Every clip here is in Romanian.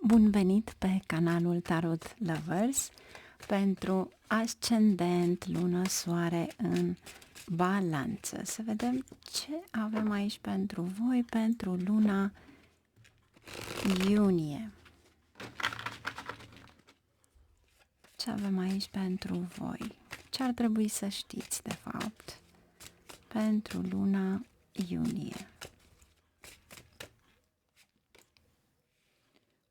Bun venit pe canalul Tarot Lovers pentru ascendent, lună, soare în balanță. Să vedem ce avem aici pentru voi pentru luna iunie. Ce avem aici pentru voi? Ce ar trebui să știți, de fapt, pentru luna iunie?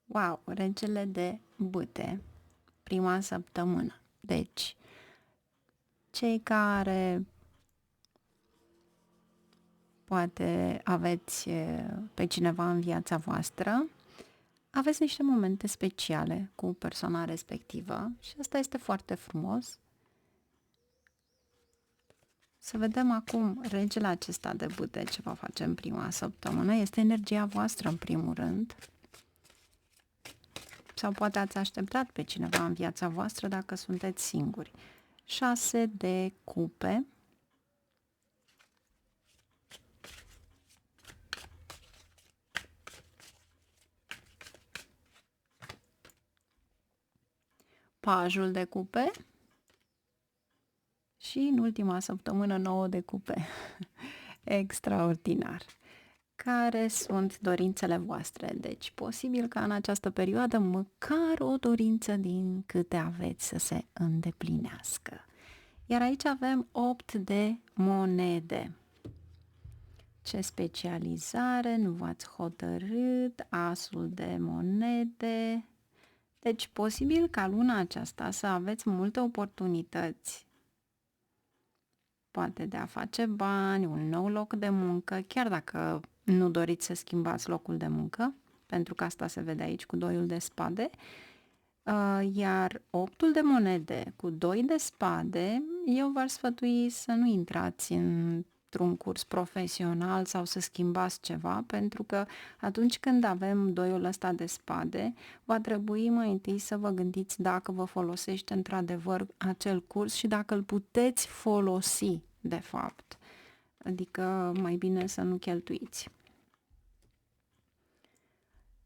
Wow, regele de bâte, prima săptămână. Deci, cei care poate aveți pe cineva în viața voastră, aveți niște momente speciale cu persoana respectivă și asta este foarte frumos. Să vedem acum regele acesta de bâte ce va face în prima săptămână. Este energia voastră în primul rând. Sau poate ați așteptat pe cineva în viața voastră dacă sunteți singuri. 6 de cupe. Pajul de cupe. Și în ultima săptămână 9 de cupe. Extraordinar. Care sunt dorințele voastre? Deci, posibil ca în această perioadă măcar o dorință din câte aveți să se îndeplinească. Iar aici avem 8 de monede. Ce specializare, nu v-ați hotărât, asul de monede. Deci, posibil ca luna aceasta să aveți multe oportunități, poate de a face bani, un nou loc de muncă, chiar dacă nu doriți să schimbați locul de muncă, pentru că asta se vede aici cu doiul de spade, iar optul de monede cu 2 de spade, eu v-ar sfătui să nu intrați într-un curs profesional sau să schimbați ceva, pentru că atunci când avem doiul ăsta de spade, va trebui mai întâi să vă gândiți dacă vă folosește într-adevăr acel curs și dacă îl puteți folosi, de fapt. Adică mai bine să nu cheltuiți.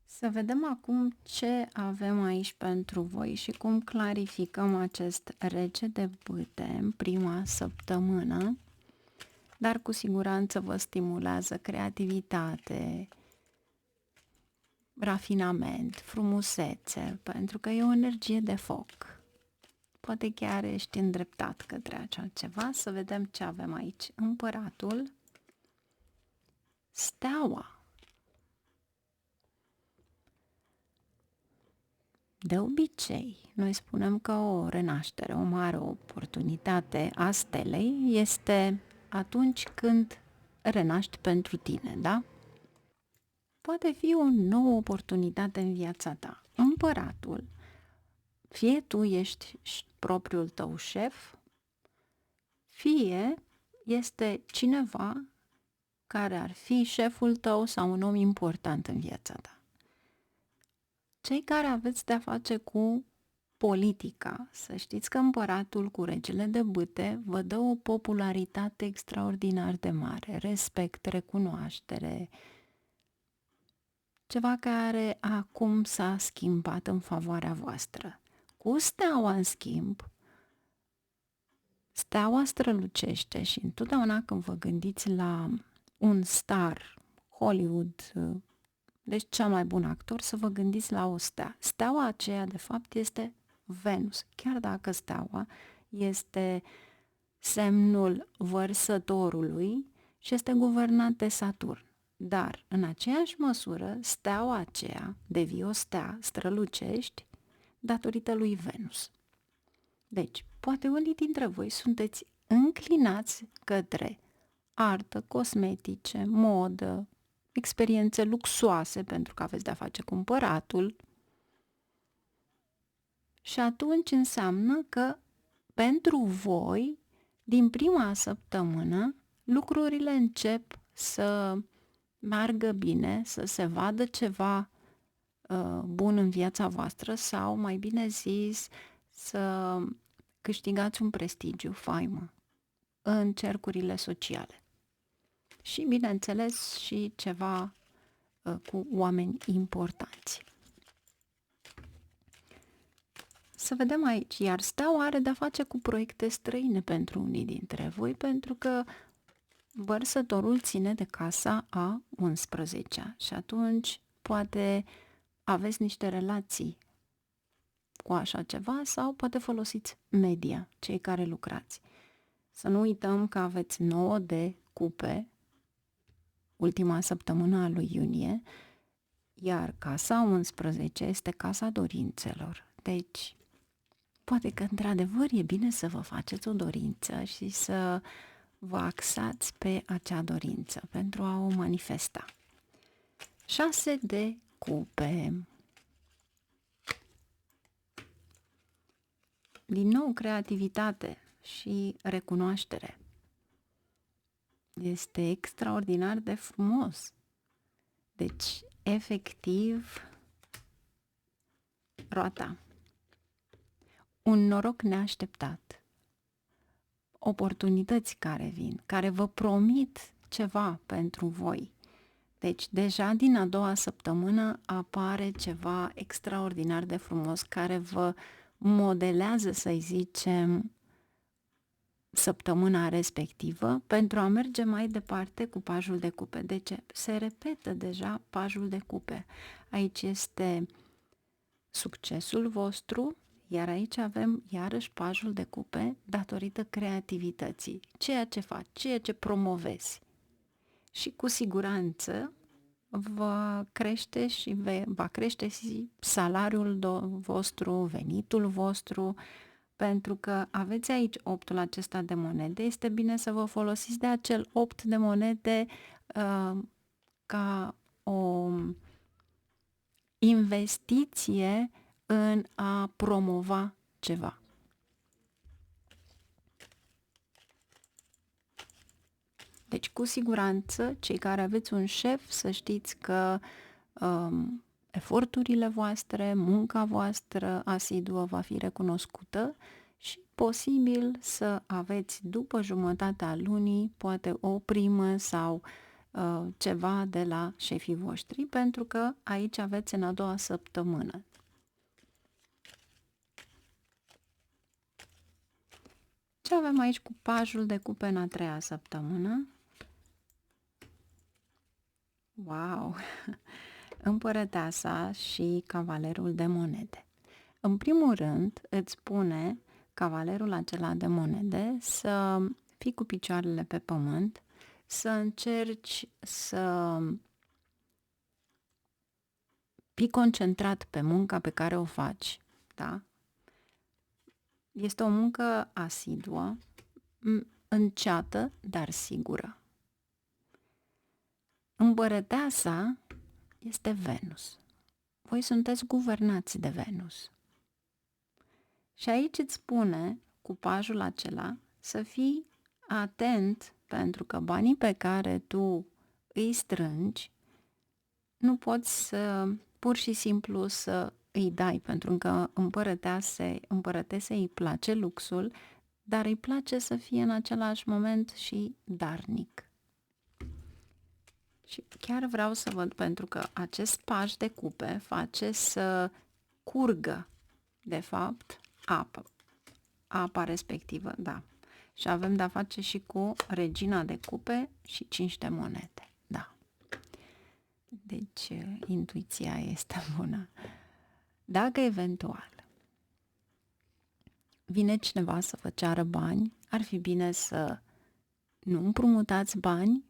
Să vedem acum ce avem aici pentru voi și cum clarificăm acest rege de bâte în prima săptămână, dar cu siguranță vă stimulează creativitate, rafinament, frumusețe, pentru că e o energie de foc. Poate chiar ești îndreptat către acea ceva. Să vedem ce avem aici. Împăratul, steaua. De obicei, noi spunem că o renaștere, o mare oportunitate a stelei este atunci când renaști pentru tine, da? Poate fi o nouă oportunitate în viața ta. Împăratul, fie tu ești propriul tău șef, fie este cineva care ar fi șeful tău sau un om important în viața ta. Cei care aveți de-a face cu politica, să știți că împăratul cu regele de bâte vă dă o popularitate extraordinar de mare, respect, recunoaștere, ceva care acum s-a schimbat în favoarea voastră. Cu steaua, în schimb, steaua strălucește și întotdeauna când vă gândiți la un star, Hollywood, deci cel mai bun actor, să vă gândiți la o stea. Steaua aceea, de fapt, este Venus, chiar dacă steaua este semnul vărsătorului și este guvernat de Saturn. Dar, în aceeași măsură, steaua aceea, devii o stea, strălucești, datorită lui Venus. Deci, poate unii dintre voi sunteți înclinați către artă, cosmetice, modă, experiențe luxoase, pentru că aveți de-a face cu împăratul, și atunci înseamnă că pentru voi, din prima săptămână, lucrurile încep să meargă bine, să se vadă ceva bun în viața voastră sau, mai bine zis, să câștigați un prestigiu, faimă, în cercurile sociale. Și, bineînțeles, și ceva cu oameni importanți. Să vedem aici, iar Steaua are de-a face cu proiecte străine pentru unii dintre voi, pentru că Vărsătorul ține de casa a 11-a și atunci poate aveți niște relații cu așa ceva sau poate folosiți media, cei care lucrați. Să nu uităm că aveți 9 de cupe, ultima săptămână a lui iunie, iar casa 11 este casa dorințelor. Deci, poate că într-adevăr e bine să vă faceți o dorință și să vă axați pe acea dorință pentru a o manifesta. 6 de cupe. Din nou, creativitate și recunoaștere. Este extraordinar de frumos. Deci, efectiv, roata. Un noroc neașteptat. Oportunități care vin, care vă promit ceva pentru voi. Deci, deja din a doua săptămână apare ceva extraordinar de frumos care vă modelează, să-i zicem, săptămâna respectivă pentru a merge mai departe cu pajul de cupe. De ce? Se repetă deja pajul de cupe. Aici este succesul vostru, iar aici avem iarăși pajul de cupe datorită creativității. Ceea ce faci, ceea ce promovezi. Și cu siguranță va crește și salariul vostru, venitul vostru, pentru că aveți aici 8-ul acesta de monede. Este bine să vă folosiți de acel 8 de monede ca o investiție în a promova ceva. Deci, cu siguranță, cei care aveți un șef, să știți că eforturile voastre, munca voastră asiduă va fi recunoscută și posibil să aveți după jumătatea lunii poate o primă sau ceva de la șefii voștri, pentru că aici aveți în a doua săptămână. Ce avem aici cu pajul de cupe în a treia săptămână? Wow! Împărăteasa și cavalerul de monede. În primul rând, îți spune cavalerul acela de monede să fii cu picioarele pe pământ, să încerci să fii concentrat pe munca pe care o faci, da? Este o muncă asiduă, înceată, dar sigură. Împărăteasa este Venus. Voi sunteți guvernați de Venus. Și aici îți spune, cu pajul acela, să fii atent, pentru că banii pe care tu îi strângi, nu poți să pur și simplu să îi dai, pentru că împărătesei îi place luxul, dar îi place să fie în același moment și darnic. Și chiar vreau să văd, pentru că acest paj de cupe face să curgă, de fapt, apa respectivă, da. Și avem de-a face și cu regina de cupe și 5 de monede, da. Deci, intuiția este bună. Dacă eventual vine cineva să vă ceară bani, ar fi bine să nu împrumutați bani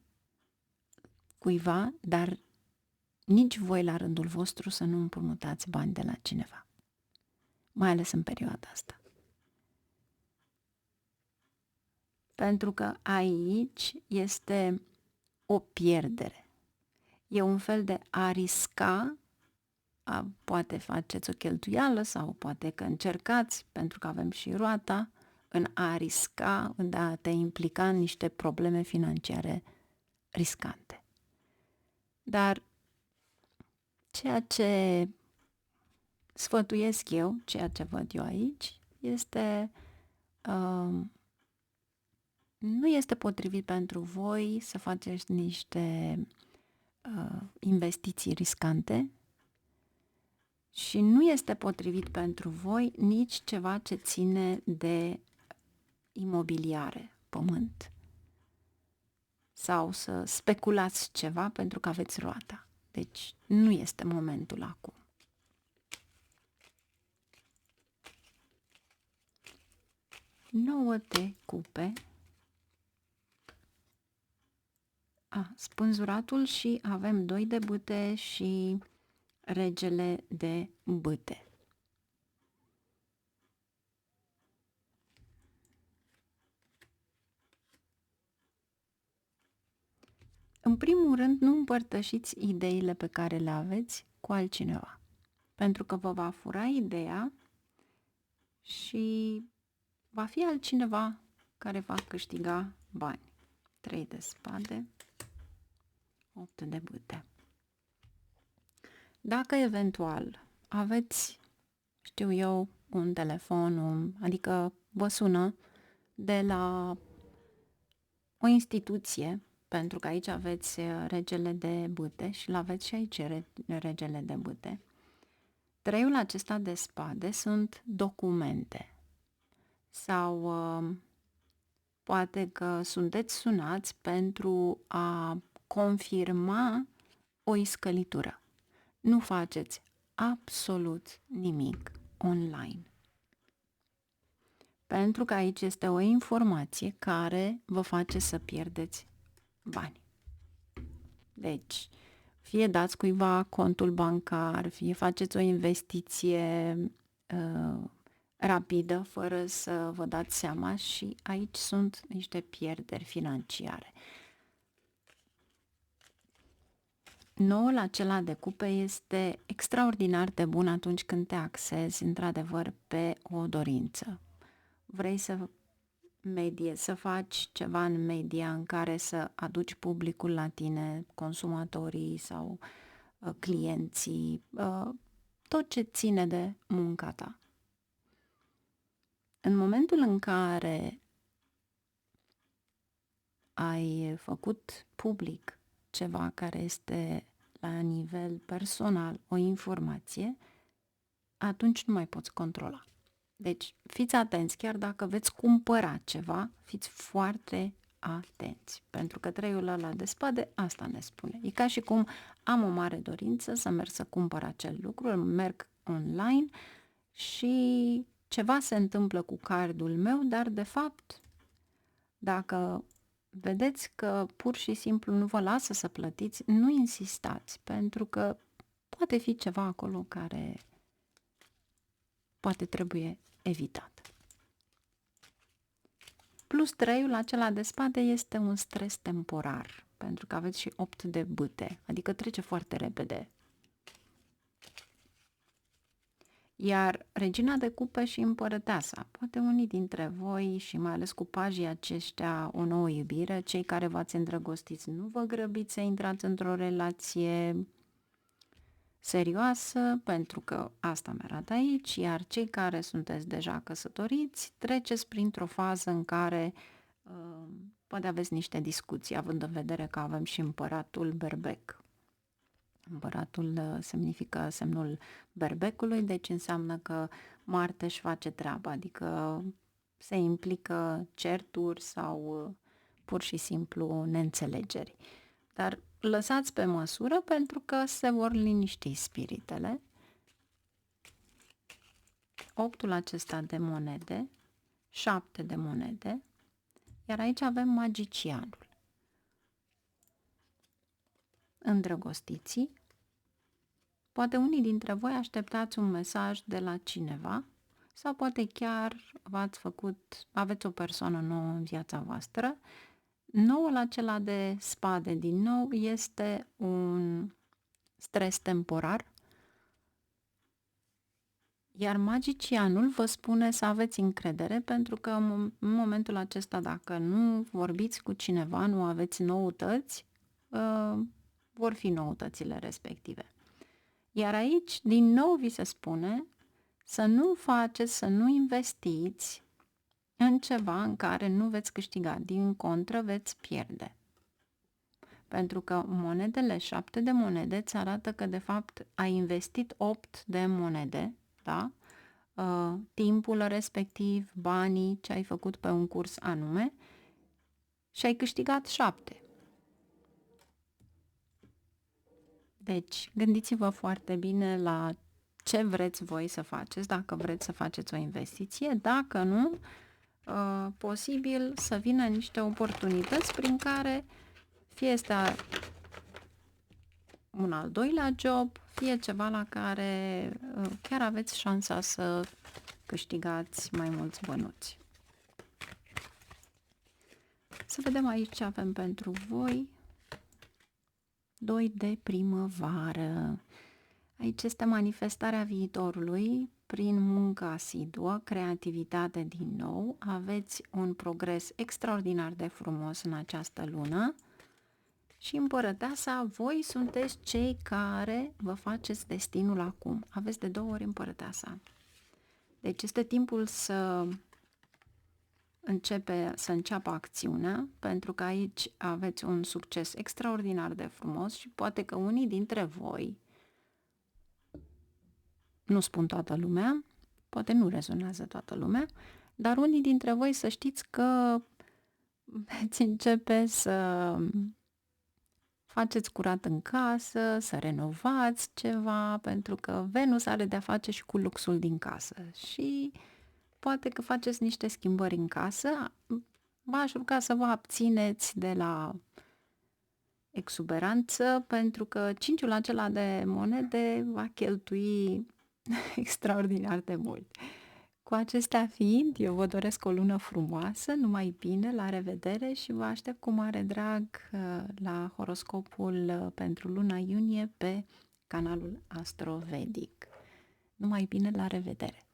cuiva, dar nici voi la rândul vostru să nu împrumutați bani de la cineva. Mai ales în perioada asta. Pentru că aici este o pierdere. E un fel de a risca, poate faceți o cheltuială sau poate că încercați, pentru că avem și roata, în a risca, în a te implica în niște probleme financiare riscante. Dar ceea ce sfătuiesc eu, ceea ce văd eu aici, este nu este potrivit pentru voi să faceți niște investiții riscante Și nu este potrivit pentru voi nici ceva ce ține de imobiliare, pământ. Sau să speculați ceva pentru că aveți roata. Deci nu este momentul acum. Nouă de cupe. Spânzuratul și avem 2 de bâte și regele de bâte. În primul rând, nu împărtășiți ideile pe care le aveți cu altcineva, pentru că vă va fura ideea și va fi altcineva care va câștiga bani. 3 de spade, 8 de bâte. Dacă eventual aveți, știu eu, un telefon, adică vă sună de la o instituție, pentru că aici aveți regele de bâte și l-aveți și aici regele de bâte. Treiul acesta de spade sunt documente sau poate că sunteți sunați pentru a confirma o iscălitură. Nu faceți absolut nimic online. Pentru că aici este o informație care vă face să pierdeți bani. Deci, fie dați cuiva contul bancar, fie faceți o investiție rapidă, fără să vă dați seama, și aici sunt niște pierderi financiare. Noul acela de cupe este extraordinar de bun atunci când te axezi într-adevăr pe o dorință. Vrei să să faci ceva în media în care să aduci publicul la tine, consumatorii sau clienții, tot ce ține de munca ta. În momentul în care ai făcut public ceva care este la nivel personal, o informație, atunci nu mai poți controla. Deci fiți atenți, chiar dacă veți cumpăra ceva, fiți foarte atenți, pentru că treiul ăla de spade asta ne spune. E ca și cum am o mare dorință să merg să cumpăr acel lucru, merg online și ceva se întâmplă cu cardul meu, dar de fapt, dacă vedeți că pur și simplu nu vă lasă să plătiți, nu insistați, pentru că poate fi ceva acolo care poate trebuie evitat. Plus treiul acela de spade este un stres temporar, pentru că aveți și 8 de bâte, adică trece foarte repede. Iar regina de cupe și împărăteasa, poate unii dintre voi și mai ales cu pajii aceștia o nouă iubire, cei care v-ați îndrăgostiți, nu vă grăbiți să intrați într-o relație serioasă, pentru că asta mi arată aici, iar cei care sunteți deja căsătoriți, treceți printr-o fază în care poate aveți niște discuții, având în vedere că avem și împăratul berbec. Împăratul semnifică semnul berbecului, deci înseamnă că Marte își face treaba, adică se implică certuri sau pur și simplu neînțelegeri. Dar lăsați pe măsură pentru că se vor liniști spiritele. 8-ul acesta de monede, 7 de monede, iar aici avem magicianul. Îndrăgostiții. Poate unii dintre voi așteptați un mesaj de la cineva sau poate chiar aveți o persoană nouă în viața voastră. Noul acela de spade, din nou, este un stres temporar, iar magicianul vă spune să aveți încredere, pentru că în momentul acesta, dacă nu vorbiți cu cineva, nu aveți noutăți, vor fi noutățile respective. Iar aici, din nou, vi se spune să nu faceți, să nu investiți în ceva în care nu veți câștiga, din contră veți pierde. Pentru că monedele, 7 de monede, îți arată că de fapt ai investit 8 de monede, da? Timpul respectiv, banii, ce ai făcut pe un curs anume și ai câștigat 7. Deci, gândiți-vă foarte bine la ce vreți voi să faceți, dacă vreți să faceți o investiție, dacă nu, posibil să vină niște oportunități prin care fie este un al doilea job, fie ceva la care chiar aveți șansa să câștigați mai mulți bănuți. Să vedem aici ce avem pentru voi. 2 de primăvară. Aici este manifestarea viitorului prin muncă asiduă, creativitate din nou. Aveți un progres extraordinar de frumos în această lună. Și împărăteasa, voi sunteți cei care vă faceți destinul acum. Aveți de 2 ori împărăteasa. Deci este timpul să înceapă acțiunea, pentru că aici aveți un succes extraordinar de frumos și poate că unii dintre voi, nu spun toată lumea, poate nu rezonează toată lumea, dar unii dintre voi să știți că veți începe să faceți curat în casă, să renovați ceva, pentru că Venus are de-a face și cu luxul din casă și poate că faceți niște schimbări în casă. V-aș ruga să vă abțineți de la exuberanță, pentru că 5-ul acela de monede va cheltui extraordinar de mult. Cu acestea fiind, eu vă doresc o lună frumoasă, numai bine, la revedere și vă aștept cu mare drag la horoscopul pentru luna iunie pe canalul Astro Vedic. Numai bine, la revedere!